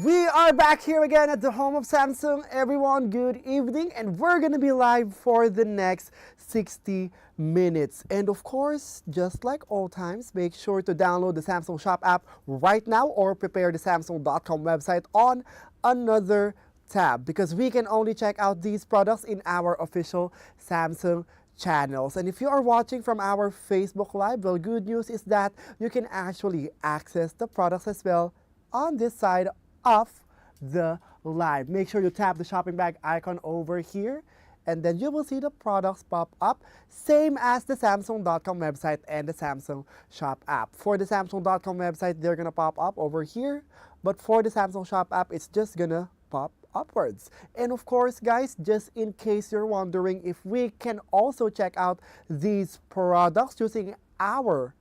We are back here again at the home of Samsung. Everyone, good evening, and we're gonna be live for the next 60 minutes. And of course, just like all times, make sure to download the Samsung Shop app right now or prepare the Samsung.com website on another tab because we can only check out these products in our official Samsung channels. And if you are watching from our Facebook Live, well, good news is that you can actually access the products as well on this side of the live. Make sure you tap the shopping bag icon over here and then you will see the products pop up, same as the Samsung.com website and the Samsung Shop app. For the Samsung.com website, they're gonna pop up over here, but for the Samsung Shop app, it's just gonna pop upwards. And of course, guys, just in case you're wondering if we can also check out these products using our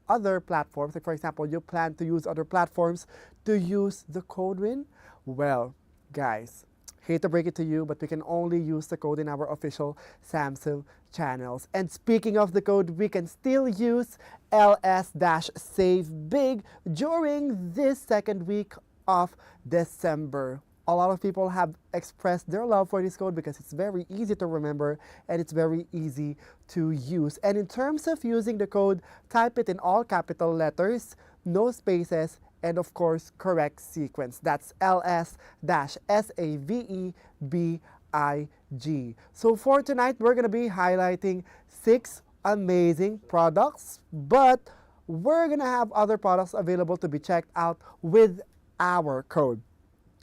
other platforms, like for example, you plan to use other platforms to use the code win, well, guys, hate to break it to you, but we can only use the code in our official Samsung channels. And speaking of the code, we can still use LS-SAVEBIG during this second week of December. A lot of people have expressed their love for this code because it's very easy to remember and it's very easy to use. And in terms of using the code, type it in all capital letters, no spaces, and of course, correct sequence. That's LS-SAVEBIG. So for tonight, we're going to be highlighting 6 amazing products, but we're going to have other products available to be checked out with our code.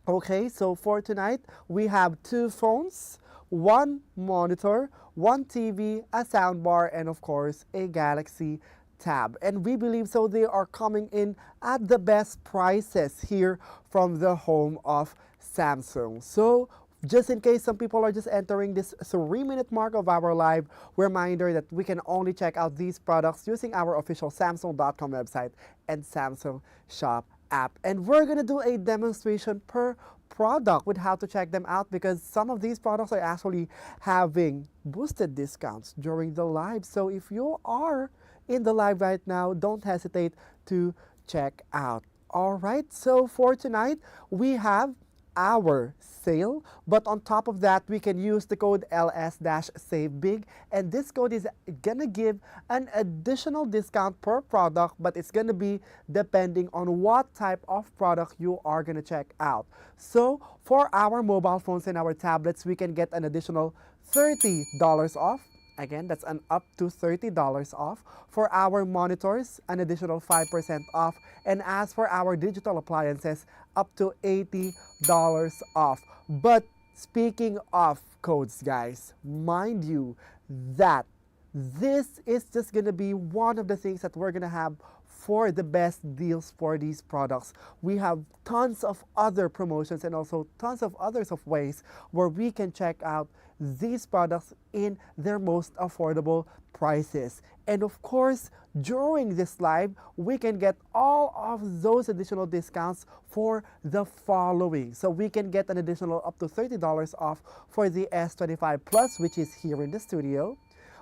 Okay, so for tonight, we have 2 phones, 1 monitor, 1 TV, a soundbar, and of course, a Galaxy Tab. And we believe so they are coming in at the best prices here from the home of Samsung. So just in case some people are just entering this 3-minute mark of our live, reminder that we can only check out these products using our official Samsung.com website and Samsung Shop app. And we're gonna do a demonstration per product with how to check them out because some of these products are actually having boosted discounts during the live. So if you are in the live right now, don't hesitate to check out. All right, so for tonight, we have our sale, but on top of that, we can use the code LS-SAVEBIG, and this code is gonna give an additional discount per product, but it's gonna be depending on what type of product you are gonna check out. So for our mobile phones and our tablets, we can get an additional $30 off. Again, that's an up to $30 off. For our monitors, an additional 5% off. And as for our digital appliances, up to $80 off. But speaking of codes, guys, mind you that this is just going to be one of the things that we're going to have for the best deals for these products. We have tons of other promotions and also tons of others of ways where we can check out these products in their most affordable prices. And of course, during this live, we can get all of those additional discounts for the following. So we can get an additional up to $30 off for the S25 Plus, which is here in the studio.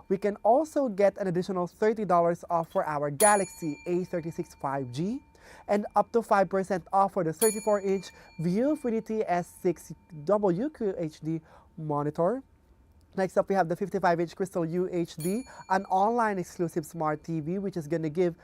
We can also get an additional $30 off for our Galaxy A36 5G and up to 5% off for the 34-inch Viewfinity S6 WQHD monitor. Next up, we have the 55-inch Crystal UHD, an online exclusive smart TV, which is going to give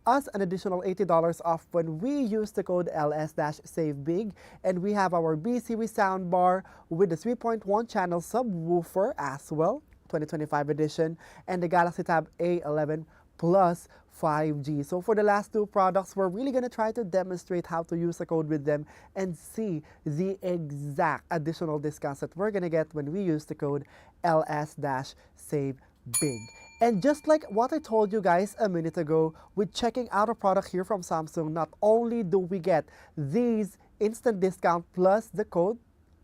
us an additional $80 off when we use the code LS-SAVEBIG. And we have our B series soundbar with the 3.1 channel subwoofer as well, 2025 edition, and the Galaxy Tab A11 Plus 5G. So for the last 2 products, we're really going to try to demonstrate how to use the code with them and see the exact additional discounts that we're going to get when we use the code LS-SAVEBIG. And just like what I told you guys a minute ago, with checking out a product here from Samsung, not only do we get these instant discount plus the code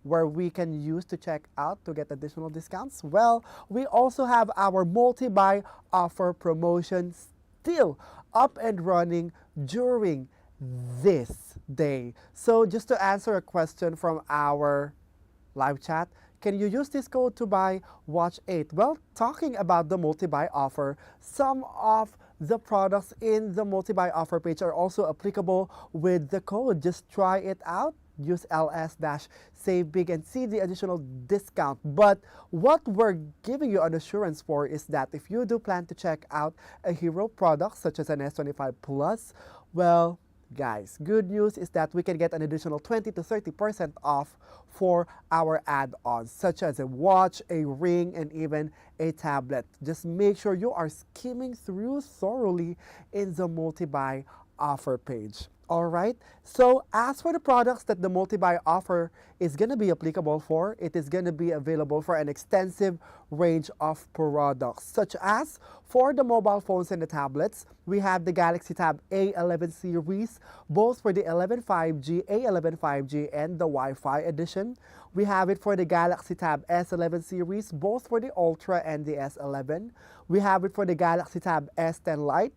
where we can use to check out to get additional discounts, well, we also have our multi-buy offer promotion still up and running during this day. So just to answer a question from our live chat, can you use this code to buy Watch 8? Well, talking about the multi-buy offer, some of the products in the multi-buy offer page are also applicable with the code. Just try it out. use LS-SAVEBIG and see the additional discount. But what we're giving you an assurance for is that if you do plan to check out a hero product such as an S25 Plus, well, guys, good news is that we can get an additional 20 to 30% off for our add-ons, such as a watch, a ring, and even a tablet. Just make sure you are skimming through thoroughly in the multi-buy offer page. All right, so as for the products that the multi-buy offer is going to be applicable for, it is going to be available for an extensive range of products, such as for the mobile phones and the tablets, we have the Galaxy Tab A11 series, both for the 11 5G, A11 5G, and the Wi-Fi edition. We have it for the Galaxy Tab S11 series, both for the Ultra and the S11. We have it for the Galaxy Tab S10 Lite,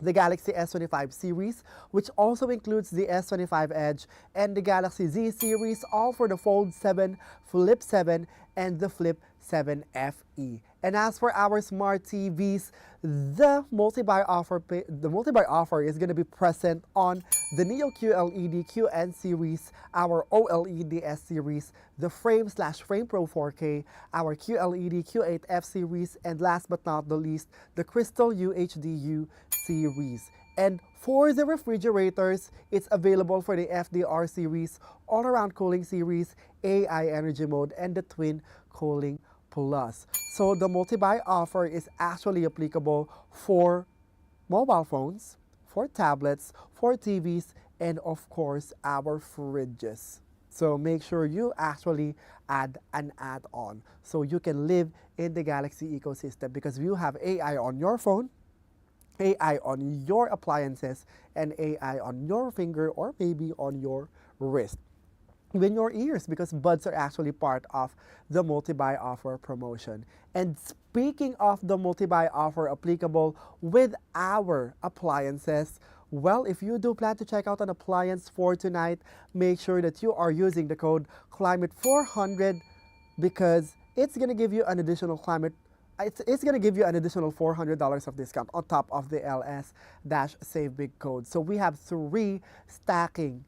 the Galaxy S25 series, which also includes the S25 Edge, and the Galaxy Z series, all for the Fold 7, Flip 7, and the Flip 7 FE. And as for our smart TVs, the multi-buy offer is going to be present on the Neo QLED QN series, our OLED S series, the Frame/Frame Pro 4K, our QLED Q8F series, and last but not the least, the Crystal UHDU series. And for the refrigerators, it's available for the FDR series, all-around cooling series, AI energy mode, and the twin cooling plus. So the multi-buy offer is actually applicable for mobile phones, for tablets, for TVs, and of course our fridges. So make sure you actually add an add-on so you can live in the Galaxy ecosystem, because you have AI on your phone, AI on your appliances, and AI on your finger or maybe on your wrist. Even your ears, because buds are actually part of the multi-buy offer promotion. And speaking of the multi-buy offer applicable with our appliances, well, if you do plan to check out an appliance for tonight, make sure that you are using the code CLIMATE400, because it's going to give you an additional it's going to give you an additional $400 of discount on top of the LS-SAVEBIG code. So we have 3 stacking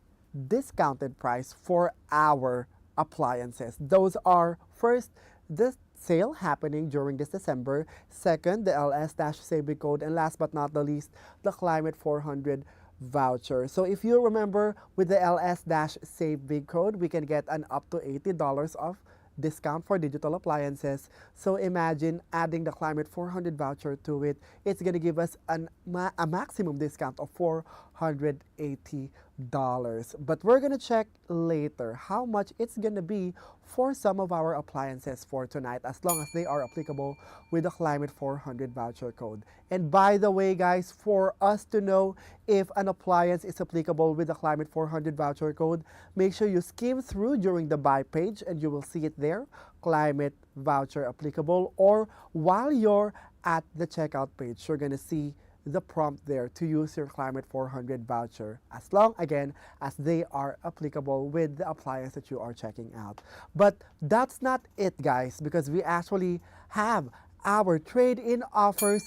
discounted price for our appliances. Those are, first, the sale happening during this December, second, the LS-SAVEBIG code, and last but not the least, the Climate 400 voucher. So if you remember, with the LS-SAVEBIG code, we can get an up to $80 off discount for digital appliances. So imagine adding the Climate 400 voucher to it. It's going to give us a maximum discount of $480. But we're going to check later how much it's going to be for some of our appliances for tonight, as long as they are applicable with the Climate 400 voucher code. And by the way, guys, for us to know if an appliance is applicable with the Climate 400 voucher code, make sure you skim through during the buy page and you will see it there, Climate voucher applicable, or while you're at the checkout page, you're going to see the prompt there to use your Climate 400 voucher, as long, again, as they are applicable with the appliance that you are checking out. But that's not it, guys, because we actually have our trade-in offers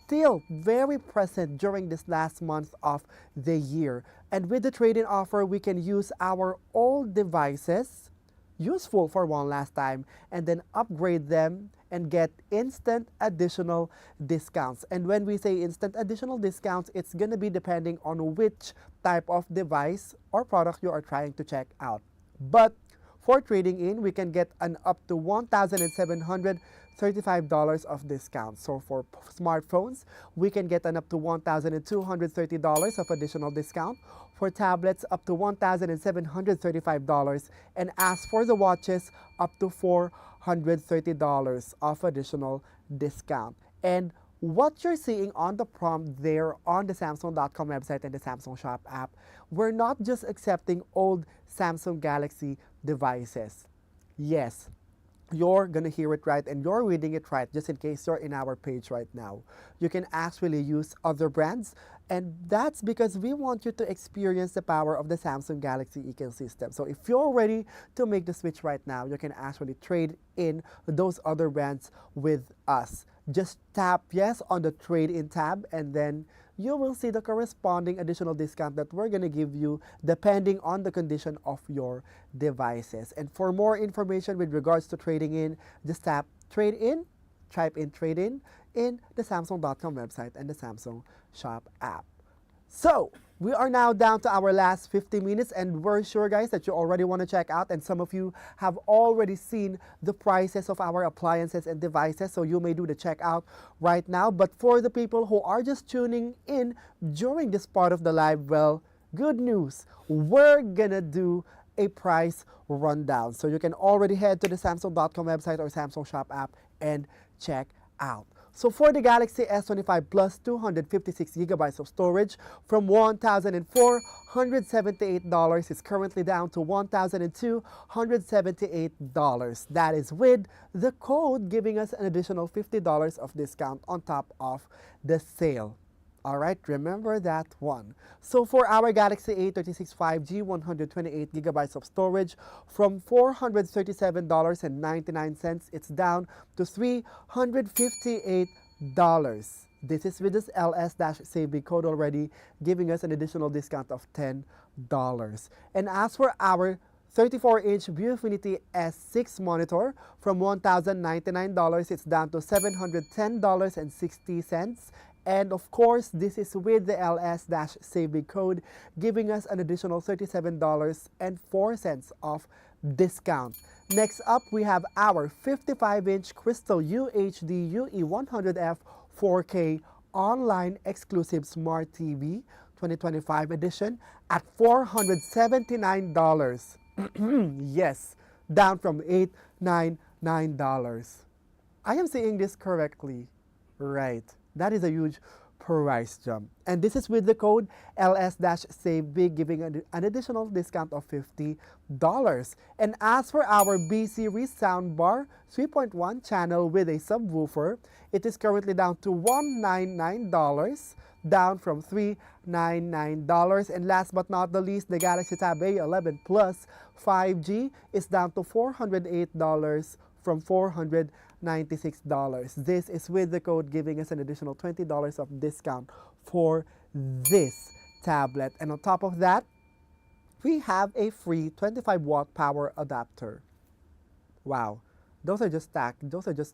still very present during this last month of the year. And with the trade-in offer, we can use our old devices, useful for one last time, and then upgrade them and get instant additional discounts. And when we say instant additional discounts, it's going to be depending on which type of device or product you are trying to check out. But for trading in, we can get an up to $1,735 of discount. So for smartphones, we can get an up to $1,230 of additional discount. For tablets, up to $1,735. And as for the watches, up to $430 of additional discount. And what you're seeing on the prompt there on the Samsung.com website and the Samsung Shop app, we're not just accepting old Samsung Galaxy devices. Yes, you're going to hear it right and you're reading it right, just in case you're in our page right now. You can actually use other brands, and that's because we want you to experience the power of the Samsung Galaxy ecosystem. So if you're ready to make the switch right now, you can actually trade in those other brands with us. just tap yes on the trade-in tab, and then you will see the corresponding additional discount that we're going to give you depending on the condition of your devices. And for more information with regards to trading in, just tap trade in, type in trade in the Samsung.com website and the Samsung Shop app. So we are now down to our last 50 minutes, and we're sure, guys, that you already want to check out, and some of you have already seen the prices of our appliances and devices, so you may do the checkout right now. But for the people who are just tuning in during this part of the live, well, good news, we're gonna do a price rundown. So you can already head to the Samsung.com website or Samsung Shop app and check out. So for the Galaxy S25 Plus 256 gigabytes of storage from $1,478, it's currently down to $1,278. That is with the code giving us an additional $50 of discount on top of the sale. All right, remember that one. So for our Galaxy A36 5G 128 gigabytes of storage from $437.99, it's down to $358. This is with this LS-SAVEBIG code already, giving us an additional discount of $10. And as for our 34-inch Viewfinity S6 monitor, from $1,099, it's down to $710.60. And of course, this is with the LS-SAVEBIG code, giving us an additional $37.04 of discount. Next up, we have our 55-inch Crystal UHD UE100F 4K online exclusive Smart TV 2025 edition at $479. Yes, down from $899. I am saying this correctly, right? That is a huge price jump. And this is with the code LS-SAVEBIG, giving an additional discount of $50. And as for our B series soundbar 3.1 channel with a subwoofer, it is currently down to $199, down from $399. And last but not the least, the Galaxy Tab A11 Plus 5G is down to $408 from $496. This is with the code giving us an additional $20 of discount for this tablet. And on top of that, we have a free 25-watt power adapter. Wow, those are just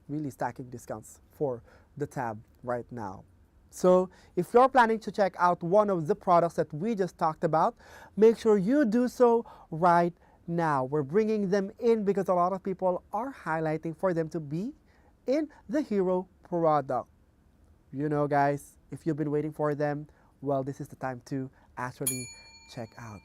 really stacking discounts for the tab right now. So if you're planning to check out one of the products that we just talked about, make sure you do so right now. We're bringing them in because a lot of people are highlighting for them to be in the hero product. You know, guys, if you've been waiting for them, well, this is the time to actually check out.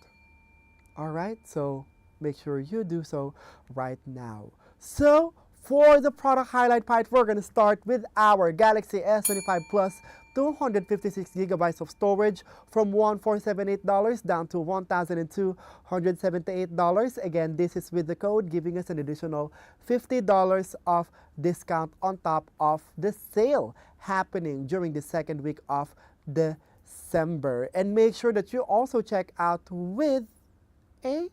All right, so make sure you do so right now. So for the product highlight part, we're going to start with our Galaxy S25 Plus 256 gigabytes of storage from $1,478 down to $1,278. Again, this is with the code giving us an additional $50 of discount on top of the sale happening during the second week of December. And make sure that you also check out with an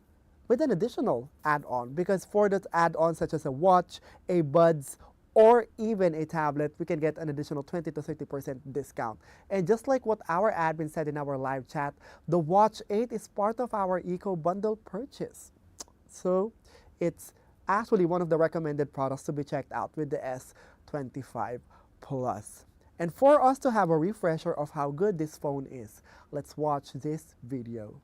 additional add-on, because for that add-on such as a watch, a buds, or even a tablet, we can get an additional 20 to 30% discount. And just like what our admin said in our live chat, the Watch 8 is part of our Eco Bundle purchase. So it's actually one of the recommended products to be checked out with the S25 Plus. And for us to have a refresher of how good this phone is, let's watch this video.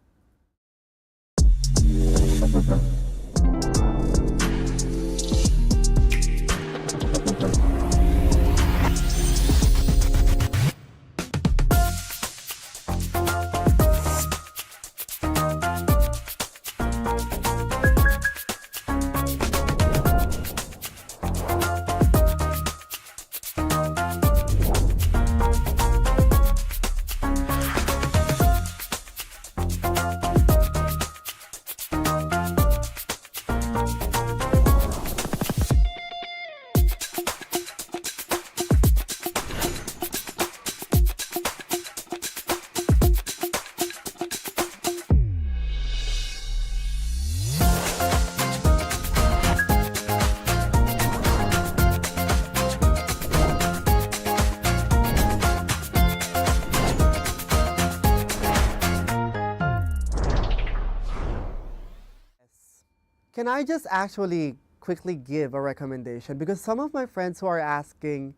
can I just actually quickly give a recommendation? Because some of my friends who are asking,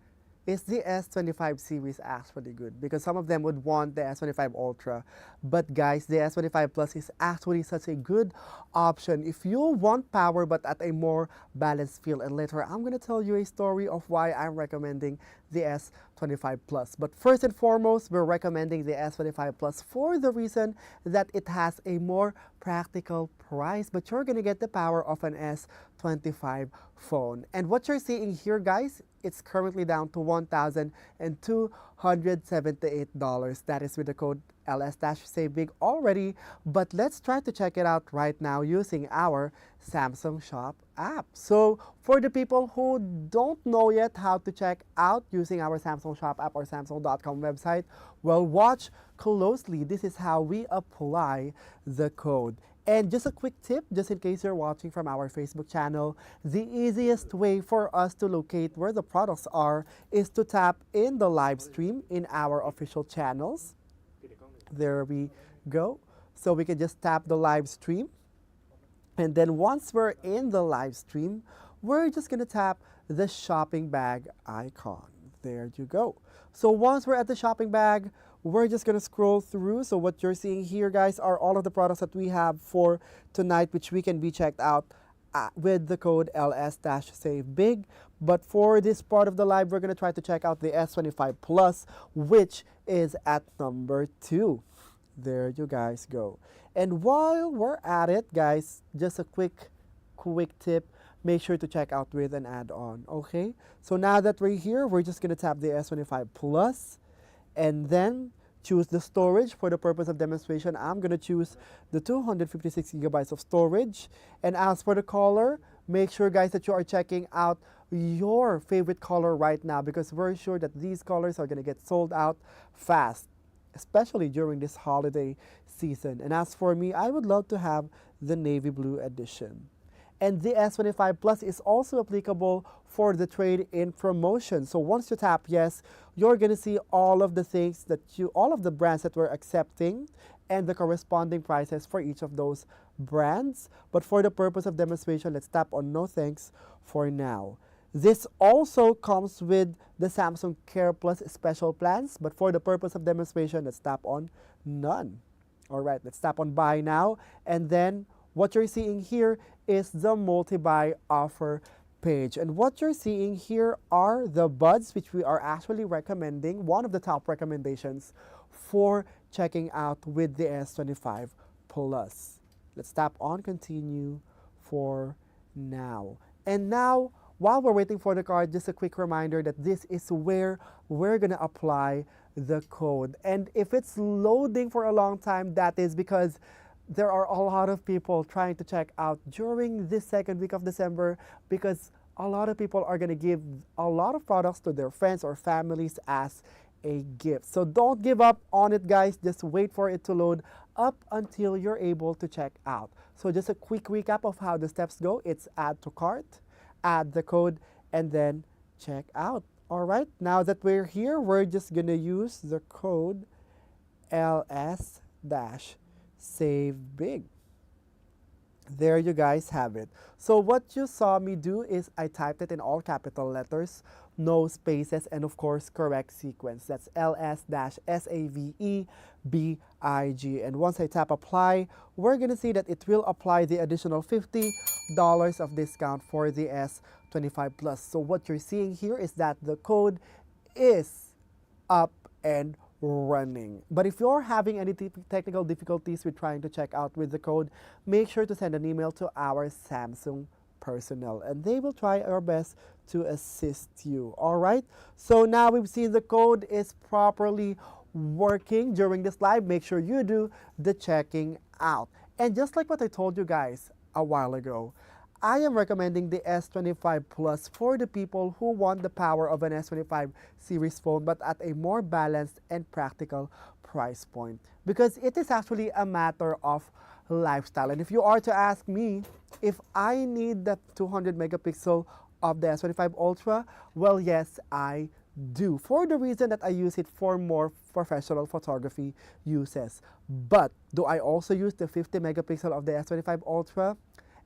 is the S25 series actually good? Because some of them would want the S25 Ultra. But guys, the S25 Plus is actually such a good option if you want power but at a more balanced feel. And later, I'm going to tell you a story of why I'm recommending the S25 Plus. But first and foremost, we're recommending the S25 Plus for the reason that it has a more practical price, but you're going to get the power of an S25 phone. And what you're seeing here, guys, it's currently down to $1,278. That is with the code LS-SAVEBIG already. But let's try to check it out right now using our Samsung Shop app. So for the people who don't know yet how to check out using our Samsung Shop app or Samsung.com website, well, watch closely. This is how we apply the code. And just a quick tip, just in case you're watching from our Facebook channel, the easiest way for us to locate where the products are is to tap in the live stream in our official channels. There we go. So we can just tap the live stream. And then once we're in the live stream, we're just going to tap the shopping bag icon. There you go. So once we're at the shopping bag, we're just going to scroll through. So what you're seeing here, guys, are all of the products that we have for tonight, which we can be checked out with the code LS-SAVEBIG. But for this part of the live, we're going to try to check out the S25 Plus, which is at number 2. There you guys go. And while we're at it, guys, just a quick tip. Make sure to check out with an add-on, okay? So now that we're here, we're just going to tap the S25 Plus and then choose the storage. For the purpose of demonstration, I'm going to choose the 256 gigabytes of storage. And as for the color, make sure, guys, that you are checking out your favorite color right now because we're sure that these colors are going to get sold out fast, especially during this holiday season. And as for me, I would love to have the navy blue edition. And the S25 Plus is also applicable for the trade-in promotion. So once you tap yes, you're going to see all of the things that all of the brands that we're accepting and the corresponding prices for each of those brands. But for the purpose of demonstration, let's tap on no thanks for now. This also comes with the Samsung Care Plus special plans, but for the purpose of demonstration, let's tap on none. All right, let's tap on buy now, and then what you're seeing here is the multi-buy offer page. And what you're seeing here are the buds, which we are actually recommending, one of the top recommendations for checking out with the S25 Plus. Let's tap on continue for now. And now, while we're waiting for the card, just a quick reminder that this is where we're going to apply the code. And if it's loading for a long time, that is because there are a lot of people trying to check out during this second week of December because a lot of people are going to give a lot of products to their friends or families as a gift. So don't give up on it, guys. Just wait for it to load up until you're able to check out. So just a quick recap of how the steps go. It's add to cart, add the code, and then check out. All right, now that we're here, we're just going to use the code LS-SAVEBIG. There you guys have it. So what you saw me do is I typed it in all capital letters, no spaces, and of course correct sequence. That's LS-SAVEBIG. And once I tap apply, we're going to see that it will apply the additional $50 of discount for the S25 Plus. So what you're seeing here is that the code is up and running. But if you're having any technical difficulties with trying to check out with the code, make sure to send an email to our Samsung personnel and they will try our best to assist you. All right, so now we've seen the code is properly working during this live. Make sure you do the checking out. And just like what I told you guys a while ago, I am recommending the S25 Plus for the people who want the power of an S25 series phone but at a more balanced and practical price point because it is actually a matter of lifestyle. And if you are to ask me if I need the 200 megapixel of the S25 Ultra, well, yes, I do, for the reason that I use it for more professional photography uses. But do I also use the 50 megapixel of the S25 Ultra?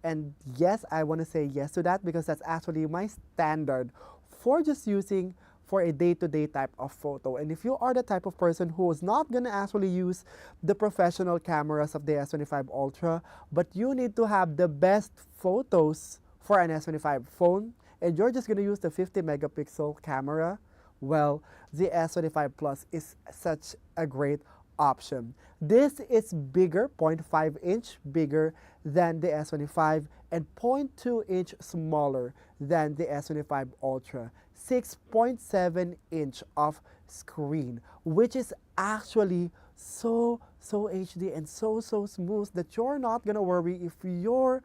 And yes, I want to say yes to that because that's actually my standard for just using for a day-to-day type of photo. And if you are the type of person who is not going to actually use the professional cameras of the S25 Ultra, but you need to have the best photos for an S25 phone, and you're just going to use the 50 megapixel camera, well, the S25 Plus is such a great option. This is bigger, 0.5 inch bigger than the S25 and 0.2 inch smaller than the S25 Ultra. 6.7 inch of screen, which is actually so HD and so smooth that you're not gonna worry if you're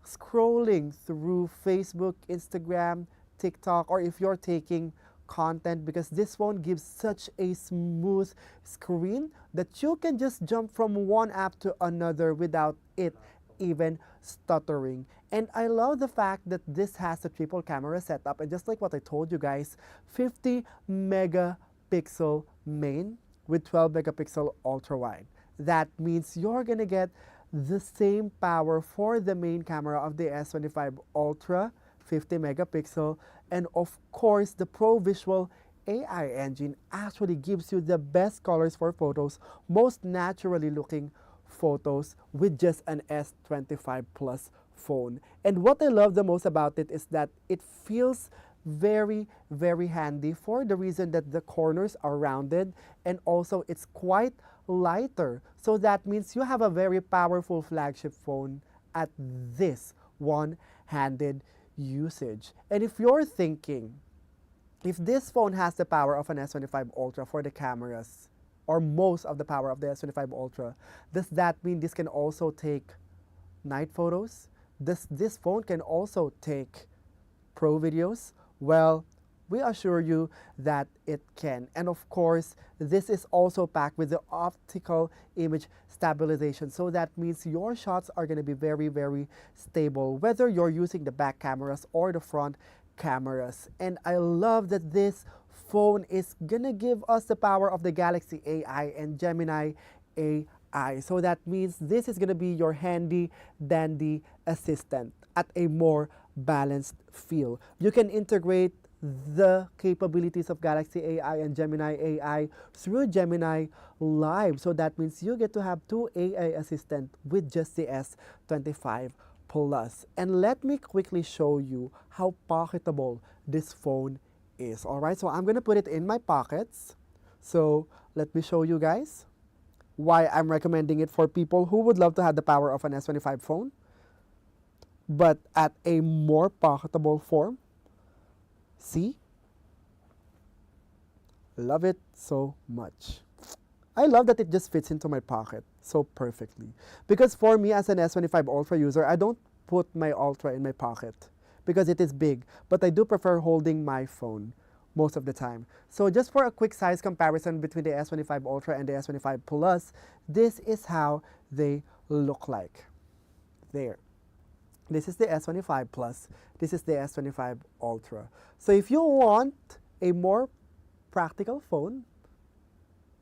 scrolling through Facebook, Instagram, TikTok, or if you're taking content, because this phone gives such a smooth screen that you can just jump from one app to another without it even stuttering. And I love the fact that this has a triple camera setup, and just like what I told you guys, 50 megapixel main with 12 megapixel ultra wide. That means you're gonna get the same power for the main camera of the S25 Ultra, 50 megapixel, and of course the Pro Visual AI engine actually gives you the best colors for photos, most naturally looking photos with just an S25 Plus phone. And what I love the most about it is that it feels very handy for the reason that the corners are rounded, and also it's quite lighter. So that means you have a very powerful flagship phone at this one-handed usage. And if you're thinking, if this phone has the power of an S25 Ultra for the cameras, or most of the power of the S25 Ultra, does that mean this can also take night photos? Does this phone can also take pro videos? Well, we assure you that it can. And of course, this is also packed with the optical image stabilization. So that means your shots are going to be very stable, whether you're using the back cameras or the front cameras. And I love that this phone is going to give us the power of the Galaxy AI and Gemini AI. So that means this is going to be your handy dandy assistant at a more balanced feel. You can integrate the capabilities of Galaxy AI and Gemini AI through Gemini Live. So that means you get to have two AI assistants with just the S25 Plus. And let me quickly show you how pocketable this phone is. Alright, so I'm going to put it in my pockets. So let me show you guys why I'm recommending it for people who would love to have the power of an S25 phone, but at a more pocketable form. See? Love it so much. I love that it just fits into my pocket so perfectly. Because for me as an S25 Ultra user, I don't put my Ultra in my pocket because it is big, but I do prefer holding my phone most of the time. So just for a quick size comparison between the S25 Ultra and the S25 Plus, this is how they look like. There. This is the S25 Plus. This is the S25 Ultra. So if you want a more practical phone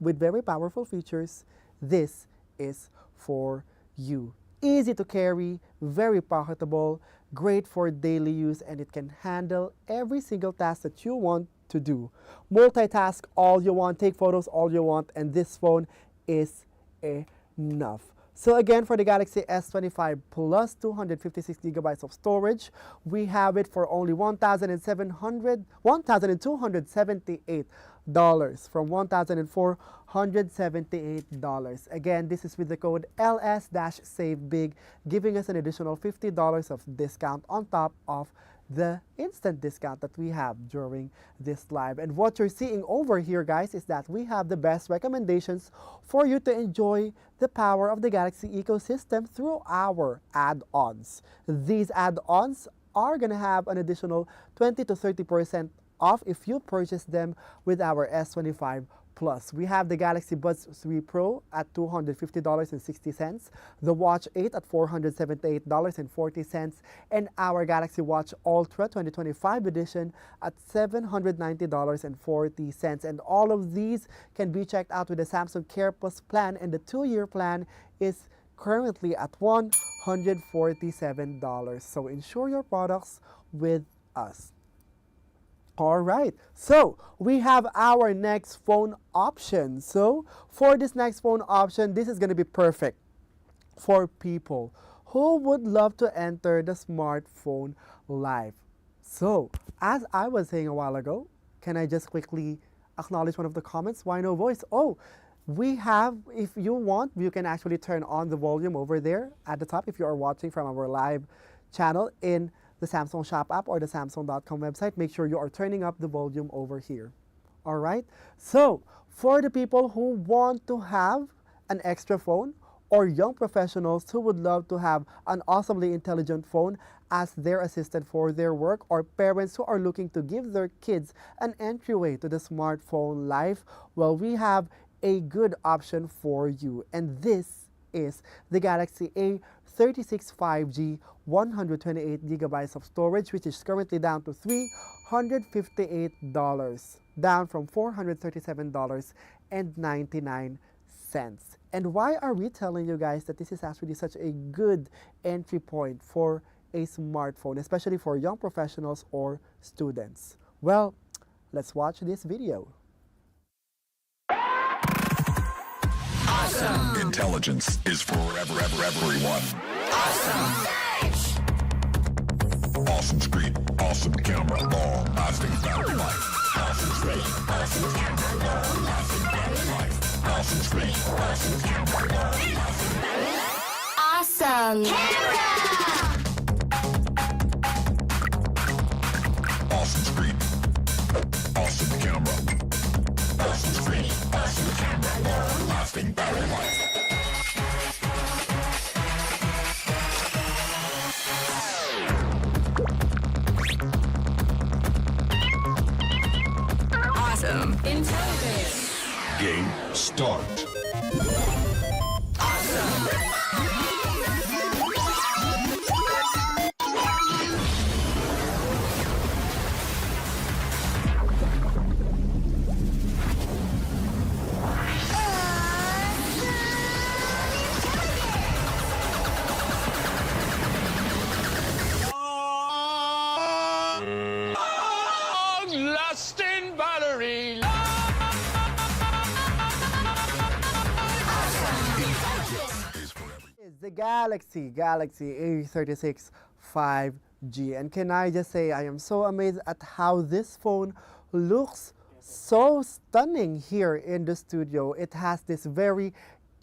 with very powerful features, this is for you. Easy to carry, very pocketable, great for daily use, and it can handle every single task that you want to do. Multitask all you want, take photos all you want, and this phone is enough. So again, for the Galaxy S25 Plus, 256 gigabytes of storage, we have it for only $1,278 from $1,478. Again, this is with the code LS-SAVEBIG, giving us an additional $50 of discount on top of the instant discount that we have during this live. And what you're seeing over here, guys, is that we have the best recommendations for you to enjoy the power of the Galaxy ecosystem through our add-ons. These add-ons are going to have an additional 20 to 30% off if you purchase them with our S25 Plus. We have the Galaxy Buds 3 Pro at $250.60, the Watch 8 at $478.40, and our Galaxy Watch Ultra 2025 edition at $790.40. And all of these can be checked out with the Samsung Care Plus plan, and the 2-year plan is currently at $147. So ensure your products with us. All right, so we have our next phone option. So for this next phone option, this is going to be perfect for people who would love to enter the smartphone live. So as I was saying a while ago, can I just quickly acknowledge one of the comments? Why no voice? Oh, we have, if you want, you can actually turn on the volume over there at the top if you are watching from our live channel in the Samsung Shop app or the Samsung.com website. Make sure you are turning up the volume over here. All right? So, for the people who want to have an extra phone or young professionals who would love to have an awesomely intelligent phone as their assistant for their work, or parents who are looking to give their kids an entryway to the smartphone life, well, we have a good option for you. And this is the Galaxy A36 5G, 128 gigabytes of storage, which is currently down to $358, down from $437.99. And why are we telling you guys that this is actually such a good entry point for a smartphone, especially for young professionals or students? Well, let's watch this video. Awesome. Intelligence is for everyone. Awesome. Awesome screen, awesome camera, long lasting battery life. Awesome screen, awesome camera, long lasting battery life. Awesome screen, awesome camera, long lasting battery life. Awesome camera. Awesome screen, awesome camera. Awesome screen, awesome camera, long lasting battery life. Awesome intelligence. Game start. Lasting battery. It's the Galaxy A36 5G. And can I just say, I am so amazed at how this phone looks so stunning here in the studio. It has this very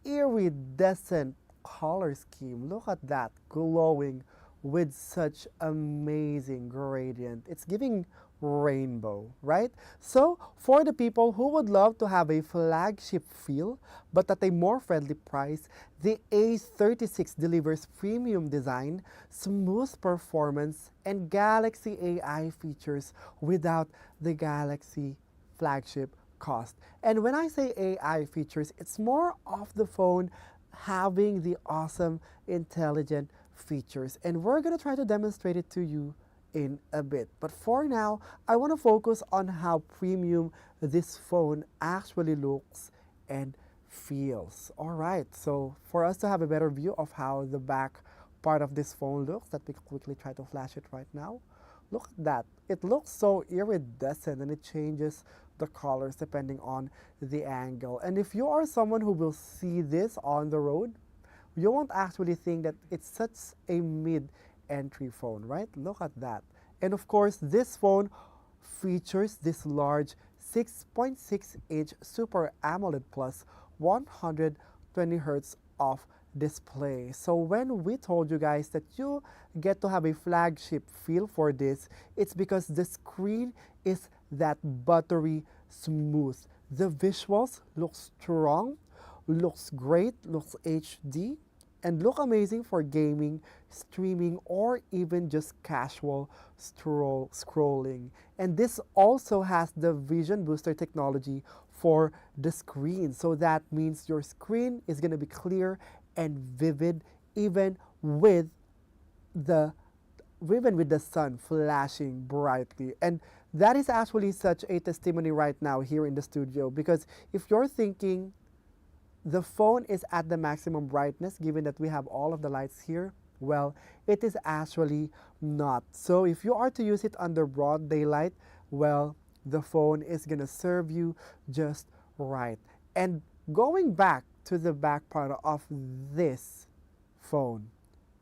iridescent color scheme. Look at that, glowing with such amazing gradient. It's giving rainbow, right? So for the people who would love to have a flagship feel but at a more friendly price, the A36 delivers premium design, smooth performance, and Galaxy AI features without the Galaxy flagship cost. And when I say AI features, it's more of the phone having the awesome intelligent features, and we're gonna try to demonstrate it to you in a bit. But for now, I want to focus on how premium this phone actually looks and feels. All right, so for us to have a better view of how the back part of this phone looks, let me quickly try to flash it right now. Look at that. It looks so iridescent, and it changes the colors depending on the angle. And if you are someone who will see this on the road, you won't actually think that it's such a mid-entry phone, right? Look at that. And of course, this phone features this large 6.6-inch Super AMOLED Plus 120 Hz of display. So when we told you guys that you get to have a flagship feel for this, it's because the screen is that buttery smooth. The visuals look strong, looks great, looks HD, and look amazing for gaming, streaming, or even just casual scrolling. And this also has the Vision Booster technology for the screen. So that means your screen is going to be clear and vivid even with the sun flashing brightly. And that is actually such a testimony right now here in the studio, because if you're thinking the phone is at the maximum brightness, given that we have all of the lights here? Well, it is actually not. So if you are to use it under broad daylight, well, the phone is going to serve you just right. And going back to the back part of this phone,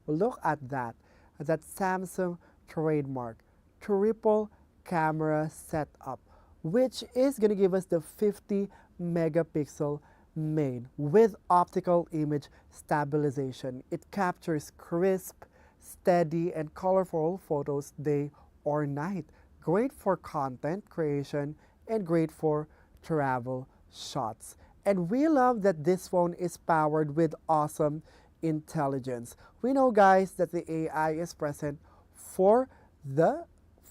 look at that. That Samsung trademark triple camera setup, which is going to give us the 50 megapixel main with optical image stabilization. It captures crisp, steady, and colorful photos day or night. Great for content creation and great for travel shots. And we love that this phone is powered with awesome intelligence. We know, guys, that the AI is present for the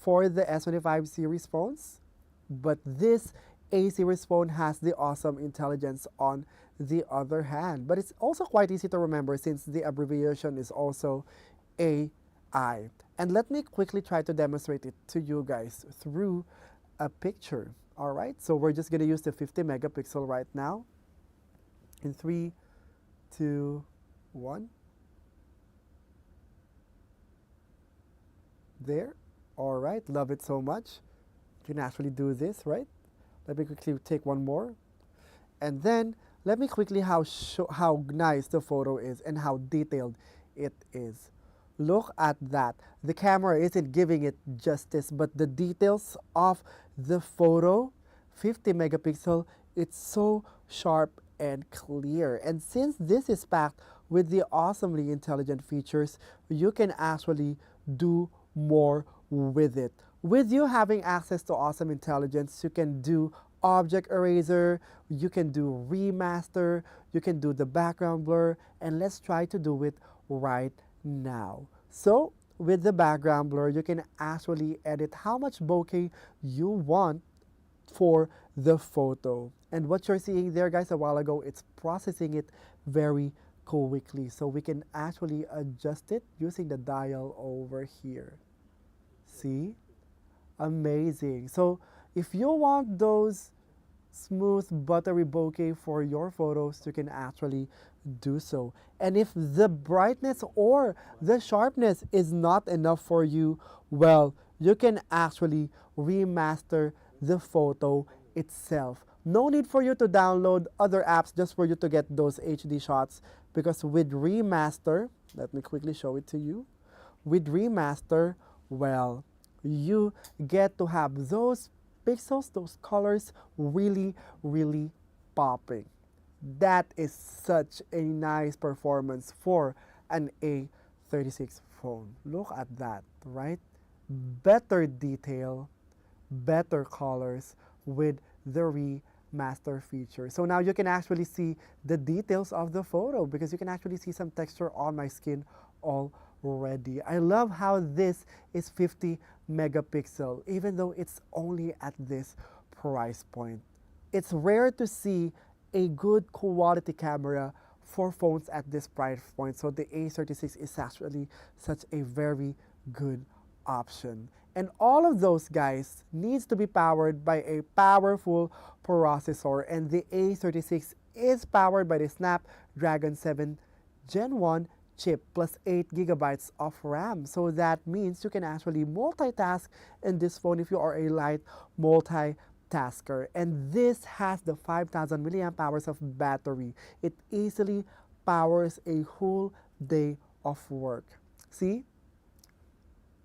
S25 series phones, but this A series phone has the awesome intelligence on the other hand. But it's also quite easy to remember since the abbreviation is also AI. And let me quickly try to demonstrate it to you guys through a picture. All right, so we're just going to use the 50 megapixel right now. In 3, 2, 1. There. All right, love it so much. You can actually do this, right? Let me quickly take one more. And then let me quickly show how nice the photo is and how detailed it is. Look at that. The camera isn't giving it justice, but the details of the photo, 50 megapixel, it's so sharp and clear. And since this is packed with the awesomely intelligent features, you can actually do more with it. With you having access to awesome intelligence, you can do object eraser, you can do remaster, you can do the background blur, and let's try to do it right now. So with the background blur, you can actually edit how much bokeh you want for the photo. And what you're seeing there, guys, a while ago, it's processing it very quickly. So we can actually adjust it using the dial over here. See? Amazing. So if you want those smooth buttery bokeh for your photos, you can actually do so. And if the brightness or the sharpness is not enough for you, well, you can actually remaster the photo itself. No need for you to download other apps just for you to get those HD shots, because with remaster, let me quickly show it to you. With remaster, well, you get to have those pixels, those colors really, really popping. That is such a nice performance for an A36 phone. Look at that, right? Better detail, better colors with the remaster feature. So now you can actually see the details of the photo because you can actually see some texture on my skin already. I love how this is 50 megapixel, even though it's only at this price point. It's rare to see a good quality camera for phones at this price point, so the A36 is actually such a very good option. And all of those, guys, needs to be powered by a powerful processor, and the A36 is powered by the Snapdragon 7 Gen 1 chip plus 8 gigabytes of RAM. So that means you can actually multitask in this phone if you are a light multitasker. And this has the 5,000 milliamp hours of battery. It easily powers a whole day of work. See?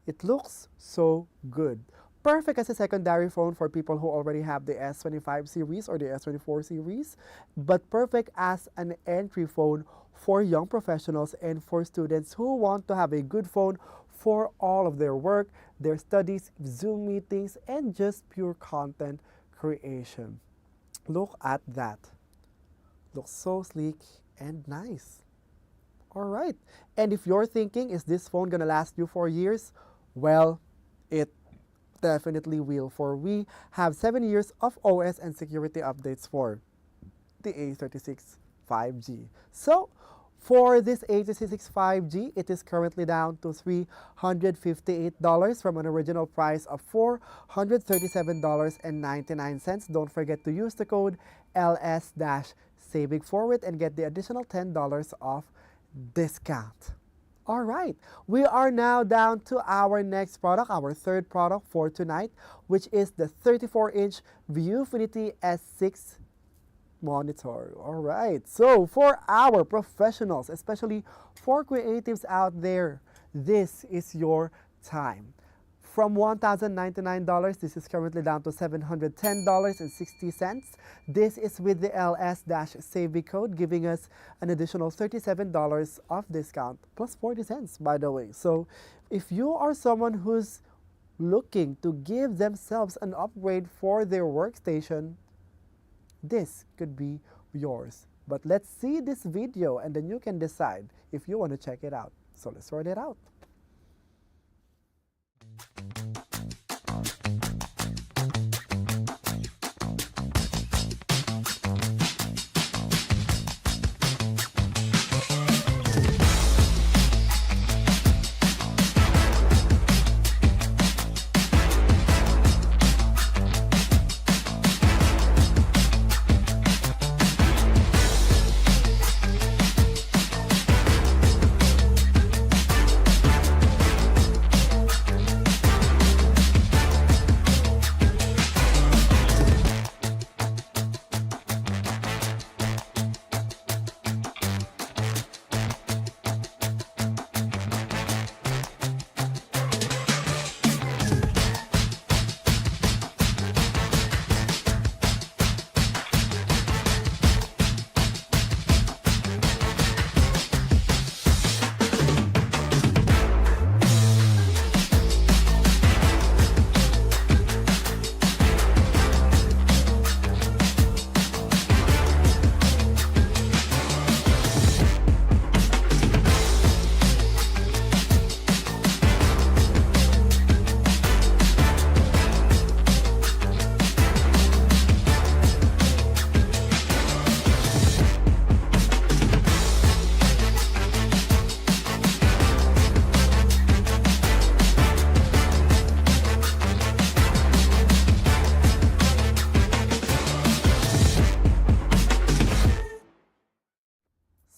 It looks so good. Perfect as a secondary phone for people who already have the S25 series or the S24 series, but perfect as an entry phone for young professionals and for students who want to have a good phone for all of their work, their studies, Zoom meetings, and just pure content creation. Look at that. Looks so sleek and nice. All right. And if you're thinking, is this phone gonna last you for years? Well, it definitely will, for we have 7 years of OS and security updates for the A36 5G. So, for this A36 5G, it is currently down to $358 from an original price of $437.99. Don't forget to use the code LS-SAVEBIG LS-SAVEBIG for it and get the additional $10 off discount. All right, we are now down to our next product, our third product for tonight, which is the 34-inch Viewfinity S6 monitor. All right, so for our professionals, especially for creatives out there, this is your time. From $1,099, this is currently down to $710.60. This is with the LS-SAVEBIG code, giving us an additional $37 off discount, plus 40 cents, by the way. So if you are someone who's looking to give themselves an upgrade for their workstation, this could be yours. But let's see this video and then you can decide if you want to check it out. So let's sort it out.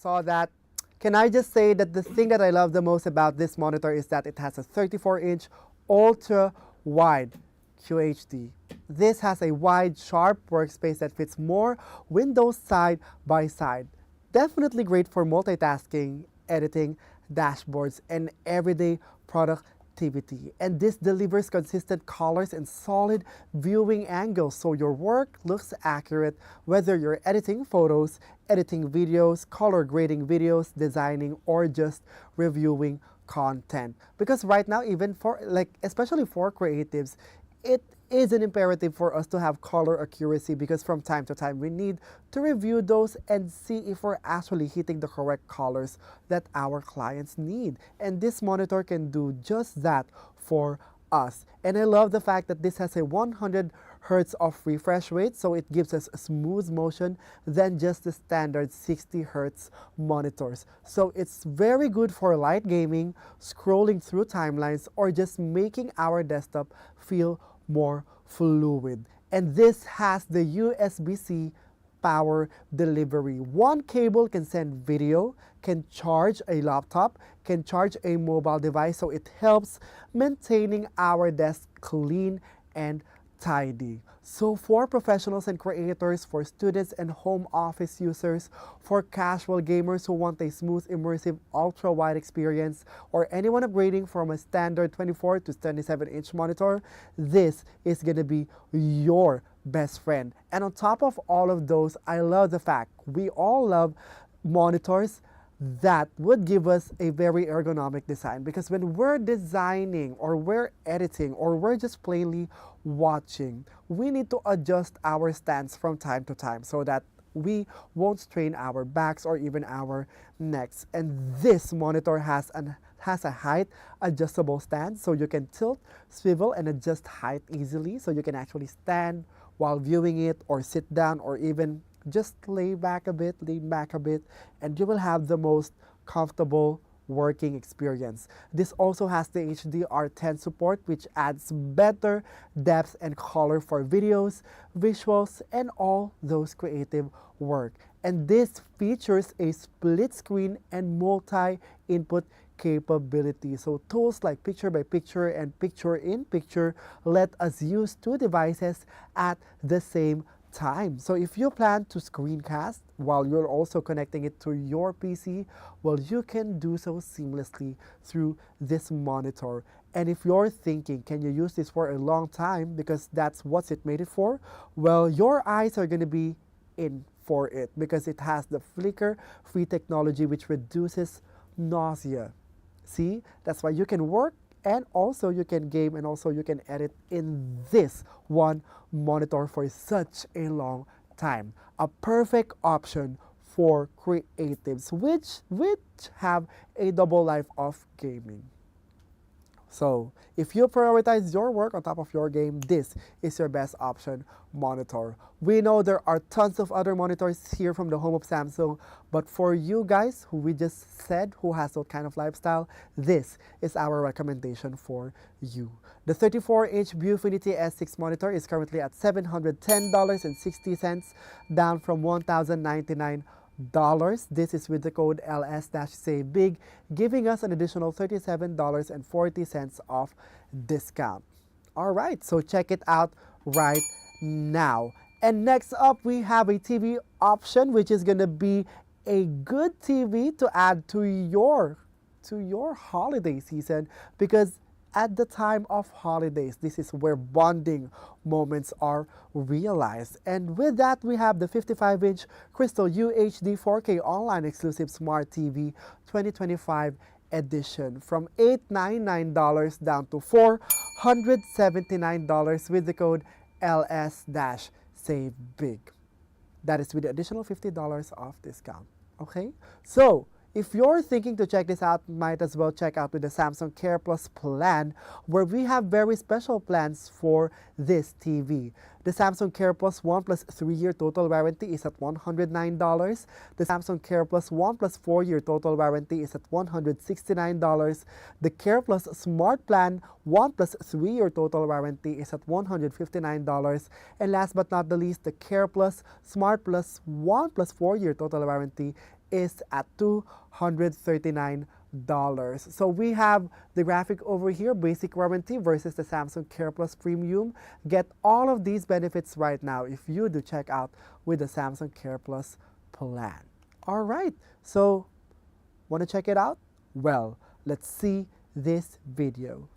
Saw that. Can I just say that the thing that I love the most about this monitor is that it has a 34-inch ultra wide QHD. This has a wide, sharp workspace that fits more windows side by side. Definitely great for multitasking, editing, dashboards, and everyday productivity. And this delivers consistent colors and solid viewing angles, so your work looks accurate whether you're editing photos, editing videos, color grading videos, designing, or just reviewing content. Because right now, even for especially for creatives, it is an imperative for us to have color accuracy, because from time to time we need to review those and see if we're actually hitting the correct colors that our clients need. And this monitor can do just that for us. And I love the fact that this has a 100 Hertz of refresh rate, so it gives us a smooth motion than just the standard 60 Hertz monitors. So it's very good for light gaming, scrolling through timelines, or just making our desktop feel more fluid. And this has the USB-C power delivery. One cable can send video, can charge a laptop, can charge a mobile device, so it helps maintaining our desk clean and tidy. So for professionals and creators, for students and home office users, for casual gamers who want a smooth, immersive, ultra-wide experience, or anyone upgrading from a standard 24 to 27-inch monitor, this is going to be your best friend. And on top of all of those, I love the fact we all love monitors that would give us a very ergonomic design, because when we're designing or we're editing or we're just plainly watching, we need to adjust our stance from time to time so that we won't strain our backs or even our necks. And this monitor has a height adjustable stand, so you can tilt, swivel, and adjust height easily, so you can actually stand while viewing it, or sit down, or even just lean back a bit, and you will have the most comfortable working experience. This also has the HDR10 support, which adds better depth and color for videos, visuals, and all those creative work. And this features a split screen and multi-input capability. So tools like picture by picture and picture in picture let us use two devices at the same time. So if you plan to screencast while you're also connecting it to your PC, well, you can do so seamlessly through this monitor. And if you're thinking, can you use this for a long time because that's what it made it for? Well, your eyes are going to be in for it because it has the flicker-free technology which reduces nausea. See, that's why you can work and also you can game and also you can edit in this one monitor for such a long time. A perfect option for creatives which have a double life of gaming. So if you prioritize your work on top of your game, this is your best option monitor. We know there are tons of other monitors here from the home of Samsung, but for you guys who we just said who has that kind of lifestyle, this is our recommendation for you. The 34-inch Viewfinity S6 monitor is currently at $710.60, down from $1,099. This is with the code LS-SAVEBIG, giving us an additional $37.40 off discount. All right, so check it out right now. And next up, we have a TV option, which is going to be a good TV to add to your holiday season, because at the time of holidays, this is where bonding moments are realized. And with that, we have the 55-inch Crystal UHD 4K online exclusive Smart TV 2025 edition from $899 down to $479 with the code LS-SAVEBIG. That is with the additional $50 off discount. Okay? So, if you're thinking to check this out, might as well check out with the Samsung Care Plus plan, where we have very special plans for this TV. The Samsung Care Plus 1 plus 3-year total warranty is at $109. The Samsung Care Plus 1 plus 4-year total warranty is at $169. The Care Plus Smart Plan 1 plus 3-year total warranty is at $159. And last but not the least, the Care Plus Smart Plus 1 plus 4-year total warranty is at $239. So we have the graphic over here, basic warranty versus the Samsung Care Plus Premium. Get all of these benefits right now if you do check out with the Samsung Care Plus plan. All right, so want to check it out? Well, let's see this video.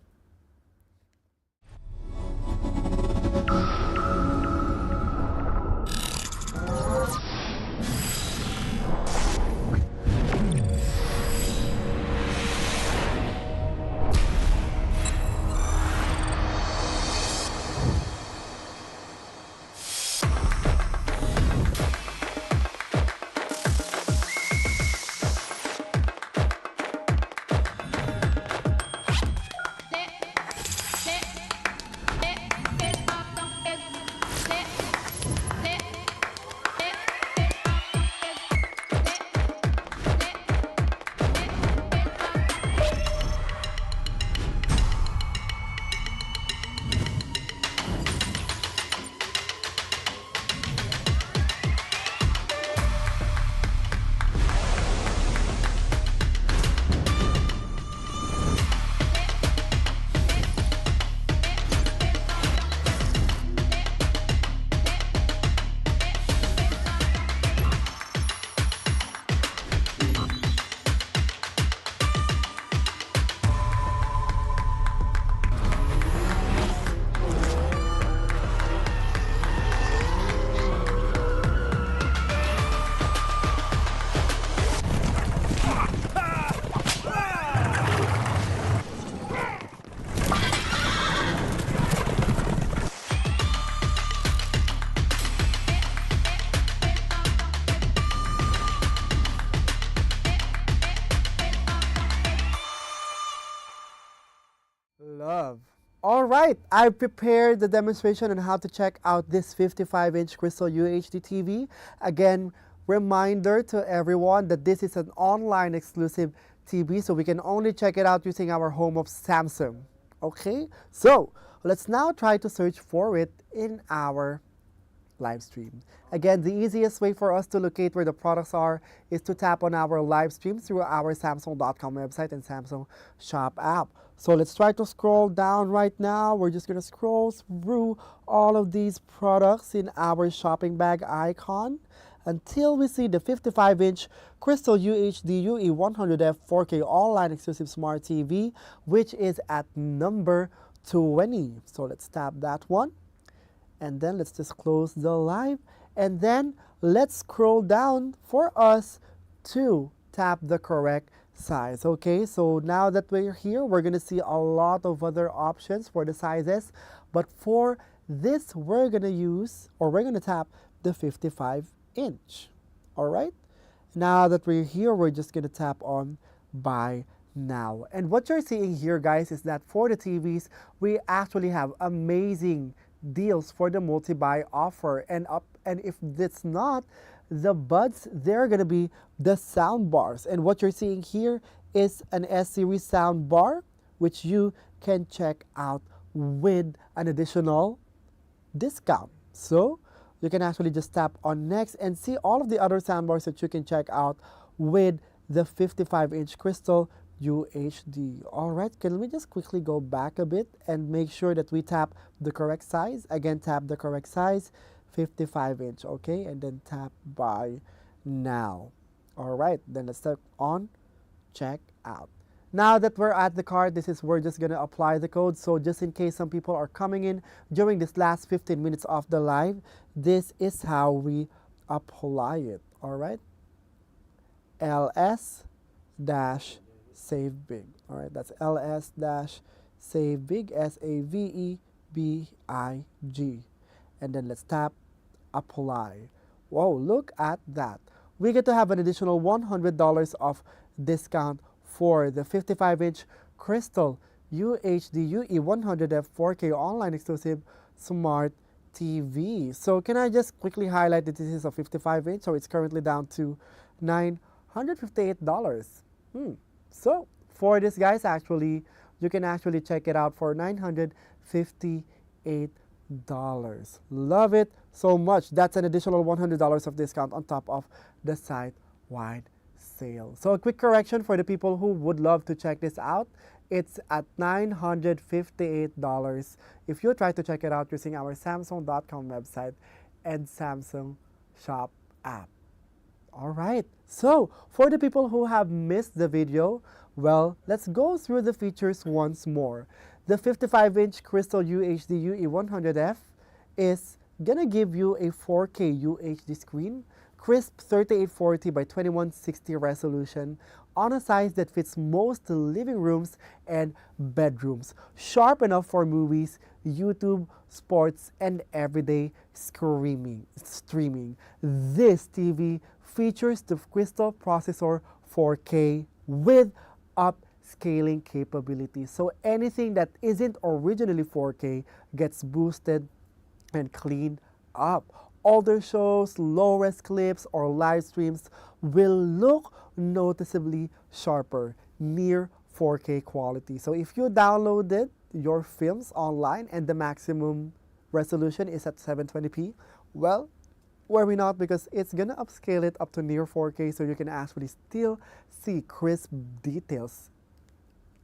Love. All right, I prepared the demonstration on how to check out this 55-inch Crystal UHD TV. Again, reminder to everyone that this is an online exclusive TV, so we can only check it out using our home of Samsung. Okay, so let's now try to search for it in our live stream. Again, the easiest way for us to locate where the products are is to tap on our live stream through our Samsung.com website and Samsung Shop app. So let's try to scroll down right now. We're just going to scroll through all of these products in our shopping bag icon until we see the 55-inch Crystal UHD UE100F 4K online exclusive smart TV, which is at number 20. So let's tap that one. And then let's just close the live. And then let's scroll down for us to tap the correct size. Okay, so now that we're here, we're going to see a lot of other options for the sizes. But for this, we're going to tap the 55-inch. All right. Now that we're here, we're just going to tap on buy now. And what you're seeing here, guys, is that for the TVs, we actually have amazing deals for the multi-buy offer. And if it's not the buds, they're going to be the sound bars. And what you're seeing here is an S-series sound bar, which you can check out with an additional discount. So you can actually just tap on next and see all of the other soundbars that you can check out with the 55-inch Crystal UHD. All right, can we just quickly go back a bit and make sure that we tap the correct size? Again, tap the correct size, 55-inch, okay? And then tap buy now. All right, then let's tap on check out. Now that we're at the cart, we're just going to apply the code. So just in case some people are coming in during this last 15 minutes of the live, this is how we apply it. All right. LS-SAVEBIG. All right. That's LS-SAVEBIG, SAVEBIG. And then let's tap apply. Whoa, look at that. We get to have an additional $100 of discount for the 55-inch Crystal UHD UE100F 4K online exclusive smart TV. So can I just quickly highlight that this is a 55-inch, so it's currently down to $958. So for this, guys, actually, you can actually check it out for $958. Love it so much. That's an additional $100 of discount on top of the site-wide sale. So a quick correction for the people who would love to check this out. It's at $958 if you try to check it out using our Samsung.com website and Samsung Shop app. All right, so for the people who have missed the video, well, let's go through the features once more. The 55-inch Crystal UHD UE100F is gonna give you a 4K UHD screen, crisp 3840 by 2160 resolution on a size that fits most living rooms and bedrooms. Sharp enough for movies, YouTube, sports, and everyday streaming. This TV features the Crystal Processor 4K with upscaling capability. So anything that isn't originally 4K gets boosted and cleaned up. Older shows, low-res clips, or live streams will look noticeably sharper, near 4K quality. So if you downloaded your films online and the maximum resolution is at 720p, well, worry not, because it's gonna upscale it up to near 4K so you can actually still see crisp details.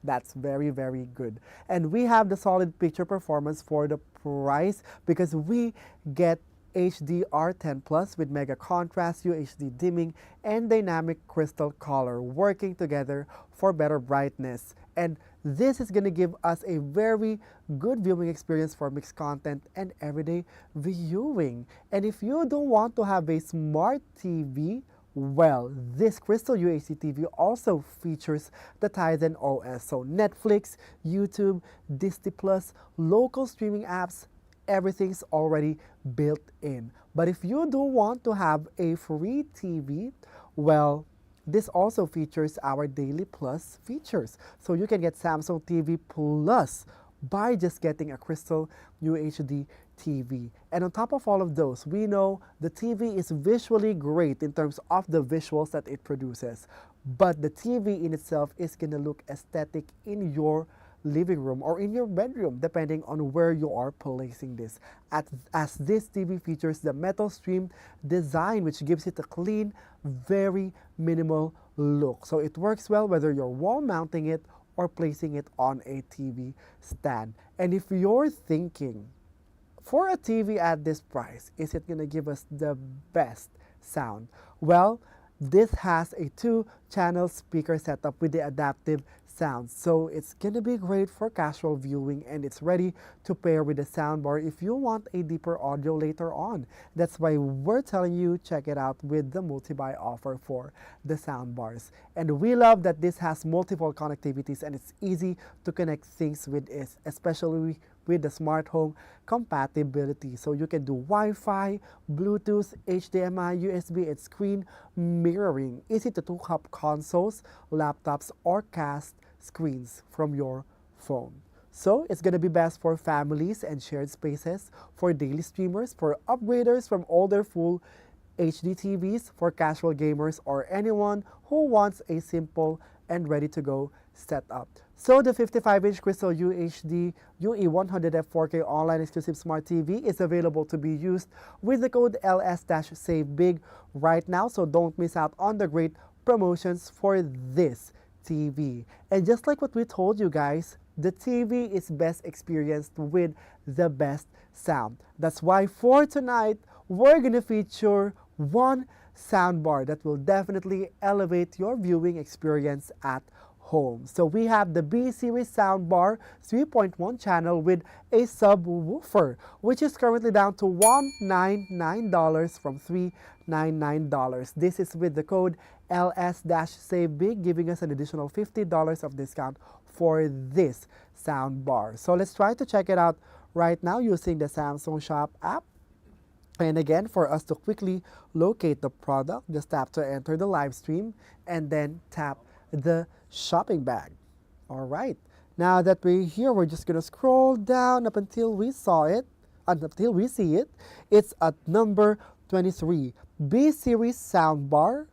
That's very, very good. And we have the solid picture performance for the price because we get HDR10 Plus with mega contrast, UHD dimming, and dynamic crystal color working together for better brightness. And this is going to give us a very good viewing experience for mixed content and everyday viewing. And if you don't want to have a smart TV, well, this Crystal UHD TV also features the Tizen OS. So Netflix, YouTube, Disney Plus, local streaming apps, everything's already built in. But if you don't want to have a free TV, well, this also features our Daily Plus features. So you can get Samsung TV Plus by just getting a Crystal UHD TV. And on top of all of those, we know the TV is visually great in terms of the visuals that it produces. But the TV in itself is going to look aesthetic in your living room or in your bedroom, depending on where you are placing this. As this TV features the metal stream design, which gives it a clean, very minimal look. So it works well whether you're wall mounting it or placing it on a TV stand. And if you're thinking, for a TV at this price, is it going to give us the best sound? Well, this has a 2-channel speaker setup with the adaptive sound. So it's going to be great for casual viewing, and it's ready to pair with the soundbar if you want a deeper audio later on. That's why we're telling you check it out with the multi-buy offer for the soundbars. And we love that this has multiple connectivities and it's easy to connect things with it, especially with the smart home compatibility. So you can do Wi-Fi, Bluetooth, HDMI, USB, and screen mirroring. Easy to hook up consoles, laptops, or cast screens from your phone. So it's going to be best for families and shared spaces, for daily streamers, for upgraders from older full HD TVs, for casual gamers, or anyone who wants a simple and ready-to-go setup. So the 55-inch Crystal UHD UE100F 4K online exclusive smart TV is available to be used with the code LS-SAVEBIG right now. So don't miss out on the great promotions for this TV. And just like what we told you guys, the TV is best experienced with the best sound. That's why for tonight, we're going to feature one soundbar that will definitely elevate your viewing experience at home. So we have the B series soundbar 3.1 channel with a subwoofer, which is currently down to $199 from $399. This is with the code LS-SAVEBIG, giving us an additional $50 of discount for this soundbar. So let's try to check it out right now using the Samsung Shop app. And again, for us to quickly locate the product, just tap to enter the live stream and then tap the shopping bag. All right. Now that we're here, we're just going to scroll down up until we saw it, until we see it. It's at number 23. B series soundbar,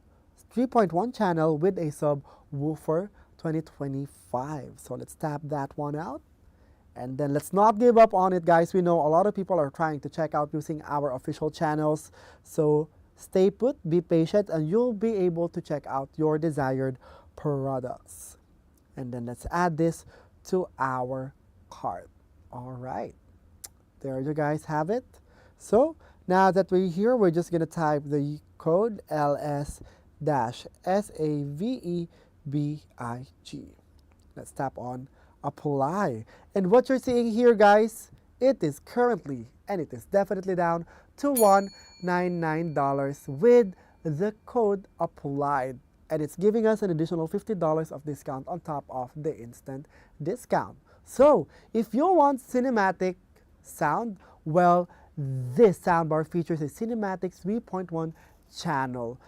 3.1 channel with a subwoofer, 2025. So let's tap that one out. And then let's not give up on it, guys. We know a lot of people are trying to check out using our official channels. So stay put, be patient, and you'll be able to check out your desired products. And then let's add this to our cart. All right. There you guys have it. So now that we're here, we're just going to type the code LS-SAVEBIG. Let's tap on apply. And what you're seeing here, guys, it is currently, and it is definitely down to $199 with the code applied. And it's giving us an additional $50 of discount on top of the instant discount. So if you want cinematic sound, well, this soundbar features a cinematic 3.1 channel.